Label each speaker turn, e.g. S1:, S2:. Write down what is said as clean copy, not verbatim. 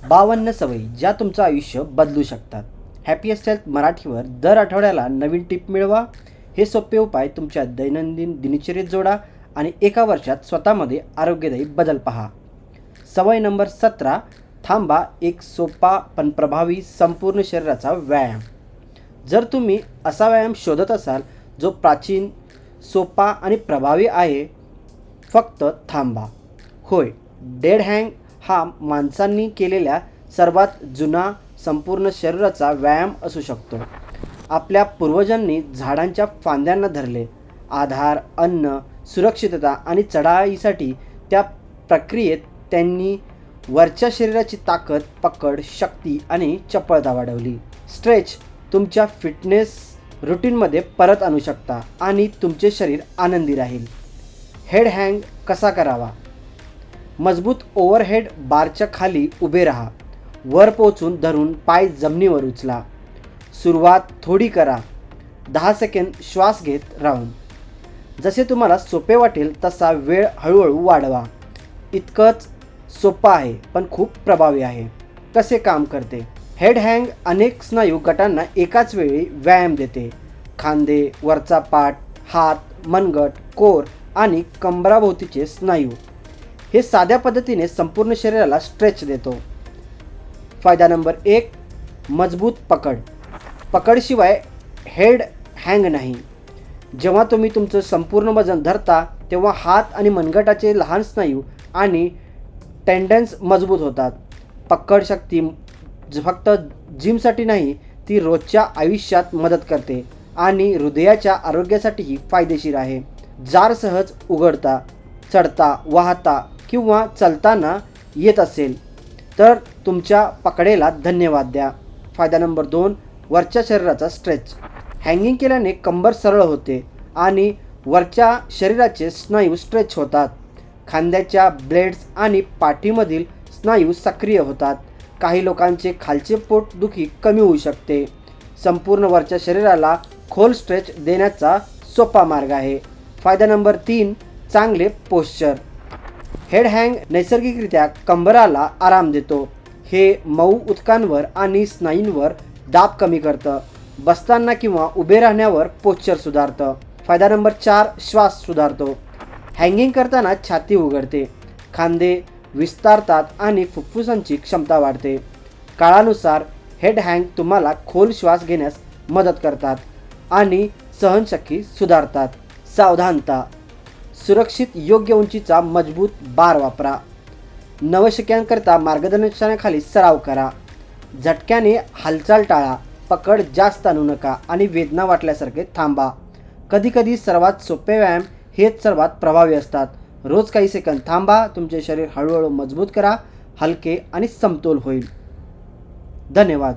S1: 52 सवयी ज्या तुमचं आयुष्य बदलू शकतात. हॅपीएस्ट हेल्थ मराठीवर दर आठवड्याला नवीन टिप मिळवा. हे सोपे उपाय तुमच्या दैनंदिन दिनचर्येत जोडा आणि एका वर्षात स्वतःमध्ये आरोग्यदायी बदल पहा. सवय नंबर 17. थांबा. एक सोपा पण प्रभावी संपूर्ण शरीराचा व्यायाम. जर तुम्ही असा व्यायाम शोधत असाल जो प्राचीन, सोपा आणि प्रभावी आहे, फक्त थांबा. होय, डेड हँग हा माणसांनी केलेल्या सर्वात जुना संपूर्ण शरीराचा व्यायाम असू शकतो. आपल्या पूर्वजांनी झाडांच्या फांद्यांना धरले. आधार, अन्न, सुरक्षितता आणि चढाईसाठी त्या प्रक्रियेत त्यांनी वरच्या शरीराची ताकद, पकड, शक्ती आणि चपळता वाढवली. स्ट्रेच तुमच्या फिटनेस रुटीनमध्ये परत आणू शकता आणि तुमचे शरीर आनंदी राहील. हेड हँग कसा करावा? मजबूत ओव्हरहेड बारच्या खाली उभे राहा. वर पोहोचून धरून पाय जमिनीवर उचला. सुरुवात थोडी करा. 10 सेकंद श्वास घेत राहून. जसे तुम्हाला सोपे वाटेल तसा वेळ हळूहळू वाढवा. इतकंच सोपं आहे पण खूप प्रभावी आहे. कसे काम करते? हेड हँग अनेक स्नायू गटांना एकाच वेळी व्यायाम देते. खांदे, वरचा पाठ, हात, मनगट, कोर आणि कंबराभोवतीचे स्नायू. हे साध्या पद्धतीने संपूर्ण शरीराला स्ट्रेच देतो. फायदा नंबर 1. मजबूत पकड. पकडशिवाय हेड हँग नाही. जेव्हा तुम्ही तुमचं संपूर्ण वजन धरता तेव्हा हात आणि मनगटाचे लहान स्नायू आणि टेंडन्स मजबूत होतात. पकड शक्ती फक्त जिमसाठी नाही, ती रोजच्या आयुष्यात मदत करते आणि हृदयाच्या आरोग्यासाठीही फायदेशीर आहे. जार सहज उघडता, चढता, वाहता किंवा चालताना येत असेल तर तुमच्या पकडेला धन्यवाद द्या. फायदा नंबर 2. वरच्या शरीराचा स्ट्रेच. हँगिंग केल्याने कंबर सरळ होते आणि वरच्या शरीराचे स्नायू स्ट्रेच होतात. खांद्याच्या ब्लेड्स आणि पाठीमधील स्नायू सक्रिय होतात. काही लोकांचे खालचे पोटदुखी कमी होऊ शकते. संपूर्ण वरच्या शरीराला खोल स्ट्रेच देण्याचा सोपा मार्ग आहे. फायदा नंबर 3. चांगले पोश्चर. हेड हँग नैसर्गिकरित्या कंबराला आराम देतो. हे मऊ ऊतकांवर आणि स्नायूंवर दाब कमी करतं. बसताना किंवा उभे राहण्यावर पोश्चर सुधारतं. फायदा नंबर 4. श्वास सुधारतो. हँगिंग करताना छाती उघडते, खांदे विस्तारतात आणि फुफ्फुसांची क्षमता वाढते. काळानुसार हेड हँग तुम्हाला खोल श्वास घेण्यास मदत करतात आणि सहनशक्ती सुधारतात. सावधानता. सुरक्षित योग्य उंचीचा मजबूत बार वापरा. नवशिक्यांकरता मार्गदर्शनाखाली सराव करा. झटक्याने हालचाल टाळा. पकड जास्त आणू नका आणि वेदना वाटल्यासारखे थांबा. कधीकधी सर्वात सोपे व्यायाम हेच सर्वात प्रभावी असतात. रोज काही सेकंद थांबा. तुमचे शरीर हळूहळू मजबूत करा. हलके आणि समतोल होईल. धन्यवाद.